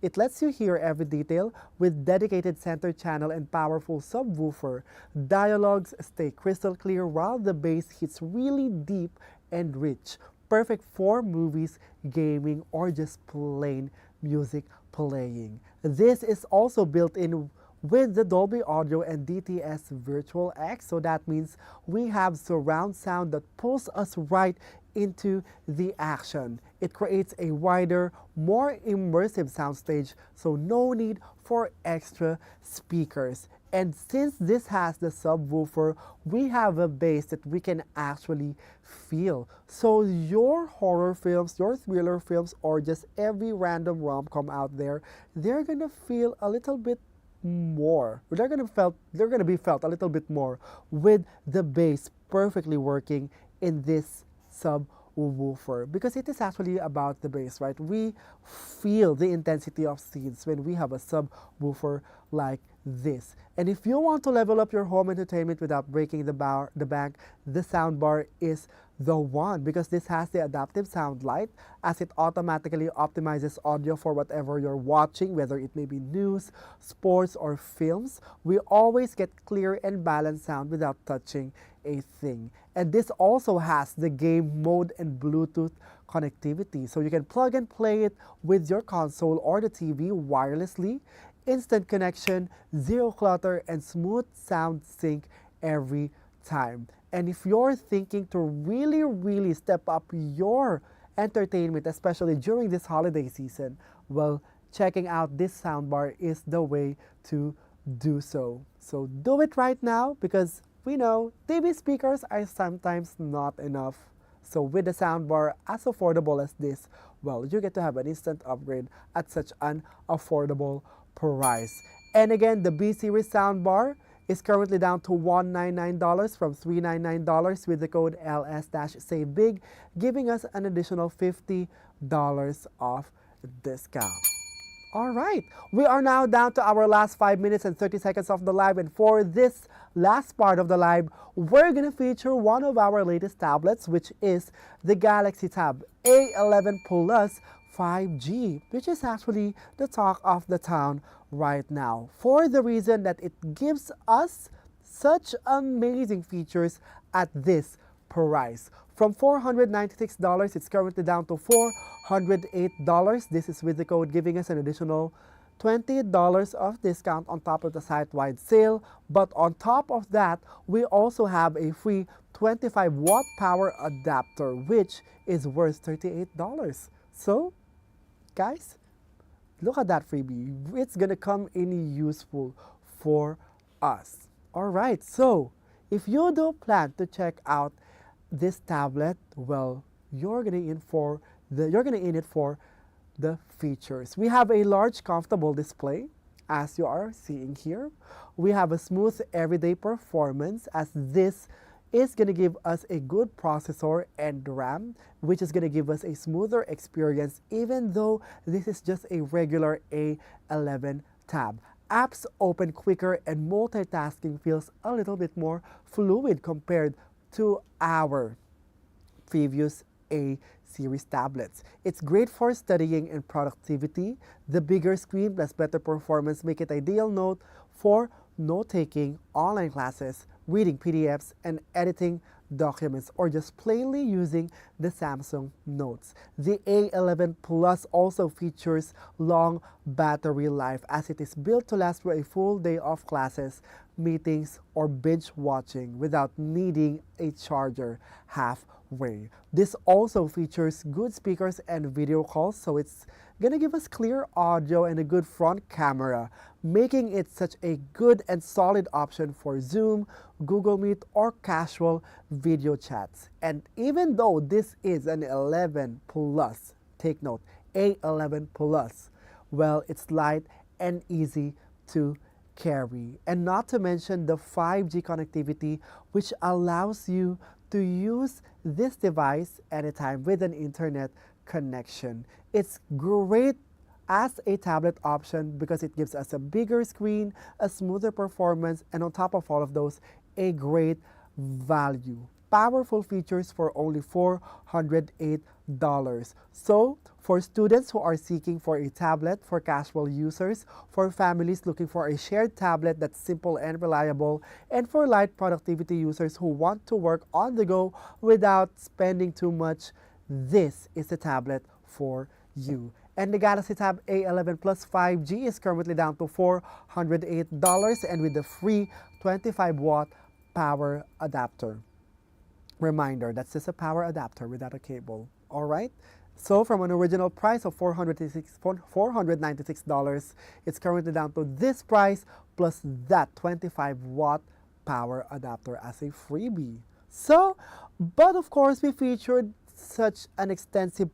It lets you hear every detail with dedicated center channel and powerful subwoofer. Dialogues stay crystal clear while the bass hits really deep and rich. Perfect for movies, gaming, or just plain music playing. This is also built in with the Dolby Audio and DTS Virtual X, so that means we have surround sound that pulls us right into the action. It creates a wider, more immersive soundstage, so no need for extra speakers. And since this has the subwoofer, we have a bass that we can actually feel. So your horror films, your thriller films, or just every random rom-com out there, they're gonna feel a little bit more. They're gonna be felt a little bit more with the bass perfectly working in this subwoofer, because it is actually about the bass, right? We feel the intensity of scenes when we have a subwoofer like this. And if you want to level up your home entertainment without breaking the bank, the soundbar is the one, because this has the adaptive sound light as it automatically optimizes audio for whatever you're watching, whether it may be news, sports, or films. We always get clear and balanced sound without touching a thing. And this also has the game mode and Bluetooth connectivity, so you can plug and play it with your console or the TV wirelessly. instant connection, zero clutter, and smooth sound sync every time. And if you're thinking to really step up your entertainment, especially during this holiday season, well, checking out this soundbar is the way to do so. So do it right now, because we know TV speakers are sometimes not enough. So with the soundbar as affordable as this, well, you get to have an instant upgrade at such an affordable price. And again, the B series soundbar is currently down to $199 from $399 with the code LS-SAVEBIG, giving us an additional $50 off discount. All right, we are now down to our last 5 minutes and 30 seconds of the live, and for this last part of the live, we're gonna feature one of our latest tablets, which is the Galaxy Tab A11 Plus 5G, which is actually the talk of the town right now, for the reason that it gives us such amazing features at this price. From $496, it's currently down to $408. This is with the code giving us an additional $20 of discount on top of the site-wide sale. But on top of that, we also have a free 25-watt power adapter, which is worth $38. So, guys, look at that freebie. It's gonna come in useful for us. All right, so if you do plan to check out this tablet, well, you're gonna in it for the features. We have a large, comfortable display, as you are seeing here. We have a smooth everyday performance, as this is gonna give us a good processor and RAM, which is gonna give us a smoother experience, even though this is just a regular A11 tab. Apps open quicker and multitasking feels a little bit more fluid compared to our previous A series tablets. It's great for studying and productivity. The bigger screen plus better performance make it ideal note for note-taking, online classes, reading PDFs, and editing documents, or just plainly using the Samsung Notes. The A11 Plus also features long battery life, as it is built to last for a full day of classes, meetings, or binge watching without needing a charger halfway. This also features good speakers and video calls, so it's gonna give us clear audio and a good front camera, making it such a good and solid option for Zoom, Google Meet, or casual video chats. And even though this is an 11 Plus, take note, A11 Plus, well, it's light and easy to carry. And not to mention the 5G connectivity, which allows you to use this device anytime with an internet connection. It's great as a tablet option because it gives us a bigger screen, a smoother performance, and on top of all of those, a great value. Powerful features for only $408. So, for students who are seeking for a tablet, for casual users, for families looking for a shared tablet that's simple and reliable, and for light productivity users who want to work on the go without spending too much, this is the tablet for you. And the Galaxy Tab A11 Plus 5G is currently down to $408, and with the free 25-watt power adapter. Reminder, that's just a power adapter without a cable. All right? So from an original price of $496, it's currently down to this price plus that 25-watt power adapter as a freebie. So, but of course, we featured such an extensive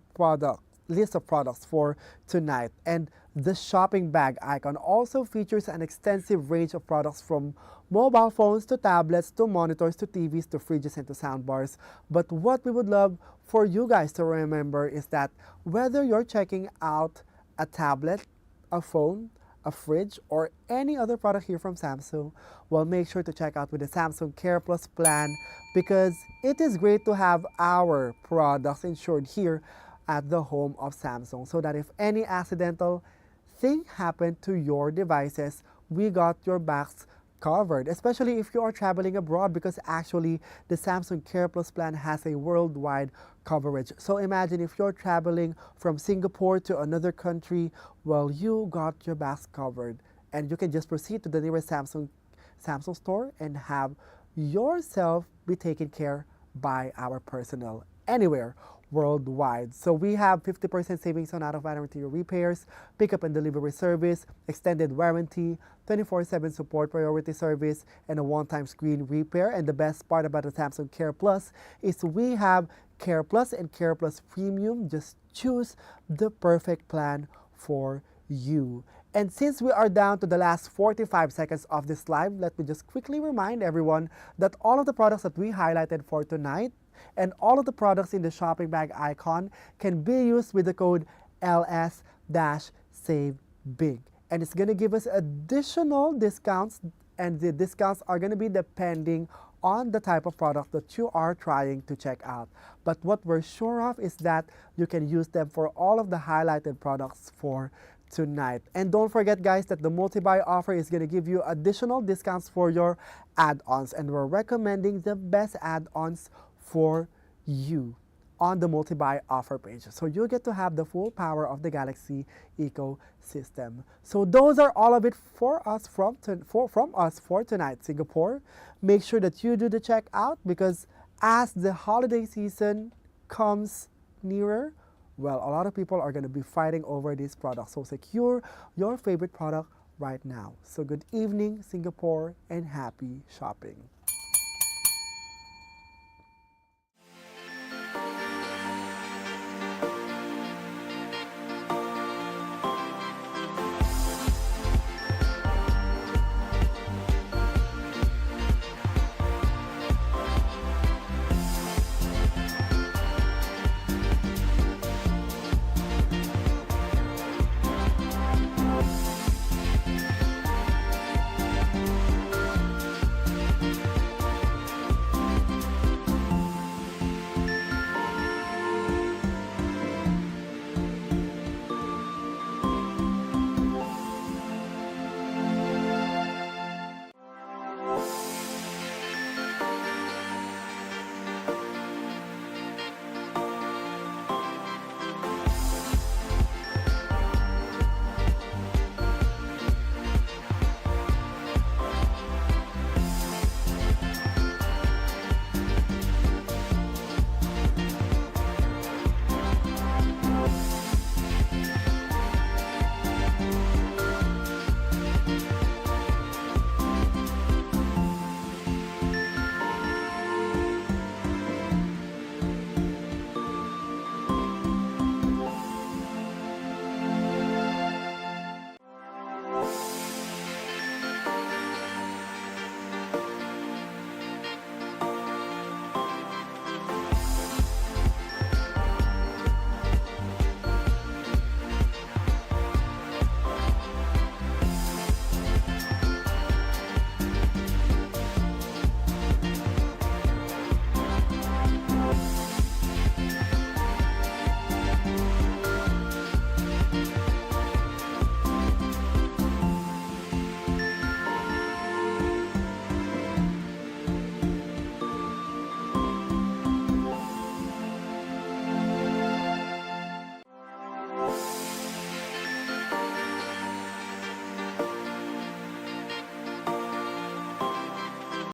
list of products for tonight, and the shopping bag icon also features an extensive range of products, from mobile phones to tablets to monitors to TVs to fridges and to soundbars. But what we would love for you guys to remember is that whether you're checking out a tablet, a phone, a fridge, or any other product here from Samsung, well, make sure to check out with the Samsung Care Plus plan, because it is great to have our products insured here at the home of Samsung, so that if any accidental thing happened to your devices, we got your backs covered, especially if you are traveling abroad, because actually the Samsung Care Plus plan has a worldwide coverage. So imagine if you're traveling from Singapore to another country, well, you got your backs covered. And you can just proceed to the nearest Samsung store and have yourself be taken care by our personnel anywhere worldwide. So we have 50% savings on out-of-warranty repairs, pickup and delivery service, extended warranty, 24/7 support priority service, and a one-time screen repair. And the best part about the Samsung Care Plus is we have Care Plus and Care Plus Premium. Just choose the perfect plan for you. And since we are down to the last 45 seconds of this live, let me just quickly remind everyone that all of the products that we highlighted for tonight and all of the products in the shopping bag icon can be used with the code LS-SAVEBIG. And it's going to give us additional discounts, and the discounts are going to be depending on the type of product that you are trying to check out. But what we're sure of is that you can use them for all of the highlighted products for tonight. And don't forget, guys, that the multi-buy offer is going to give you additional discounts for your add-ons, and we're recommending the best add-ons for you on the multi-buy offer page. So you get to have the full power of the Galaxy ecosystem. So those are all of it for us from us for tonight, Singapore. Make sure that you do the checkout, because as the holiday season comes nearer, well, a lot of people are going to be fighting over these products. So secure your favorite product right now. So good evening, Singapore, and happy shopping.